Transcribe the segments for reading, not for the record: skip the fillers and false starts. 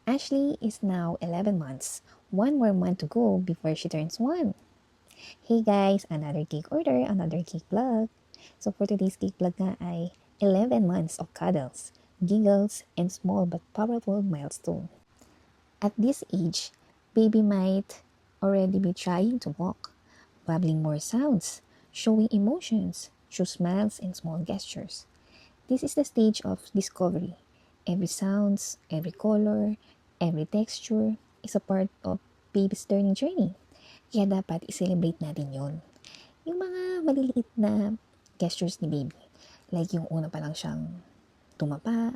Ashley is now 11 months. One more month to go before she turns 1. Hey guys, another cake order, another cake vlog. So for today's cake vlog nga ay 11 months of cuddles, giggles, and small but powerful milestone. At this age, baby might already be trying to walk, babbling more sounds, showing emotions through smiles and small gestures. This is the stage of discovery. Every sounds, every color, every texture is a part of baby's learning journey. Kaya dapat i-celebrate natin yon. Yung mga maliliit na gestures ni baby. Like yung una pa lang siyang tumapa,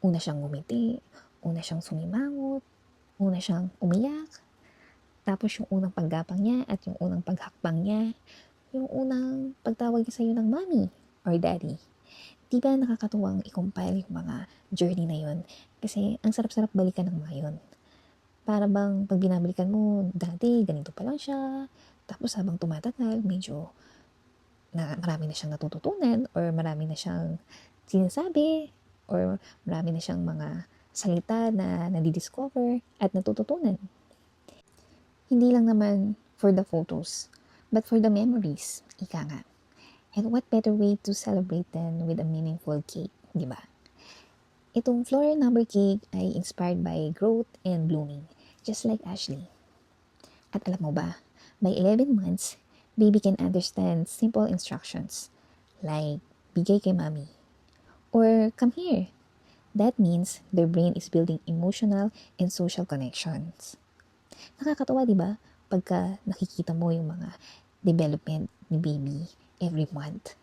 una siyang ngumiti, una siyang sumimangot, una siyang umiyak, tapos yung unang paggapang niya at yung unang paghakbang niya, yung unang pagtawag niya sa'yo ng mommy or daddy. Diba nakakatuwang i-compile yung mga journey na yun? Kasi ang sarap-sarap balikan ng mga yun. Para bang pag binabalikan mo, dati ganito pa lang siya. Tapos habang tumatagal, medyo marami na siyang natututunan or marami na siyang sinasabi or marami na siyang mga salita na nadidiscover at natututunan. Hindi lang naman for the photos, but for the memories, ika nga. And what better way to celebrate than with a meaningful cake, di ba? Itong floral number cake ay inspired by growth and blooming, just like Ashley. At alam mo ba, by 11 months, baby can understand simple instructions like bigay kay mommy or come here. That means their brain is building emotional and social connections. Nakakatawa, di ba? Pagka nakikita mo yung mga development ni baby every month.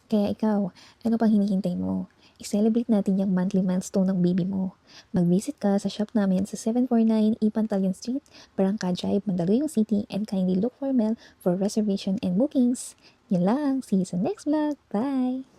Kaya ikaw, ano pang hinihintay mo? I-celebrate natin yung monthly milestone ng baby mo. Mag-visit ka sa shop namin sa 749 E. Pantaleon Street, Barangka Drive, Mandaluyong City, and kindly look for Mel for reservation and bookings. Yun lang. See you sa next vlog. Bye!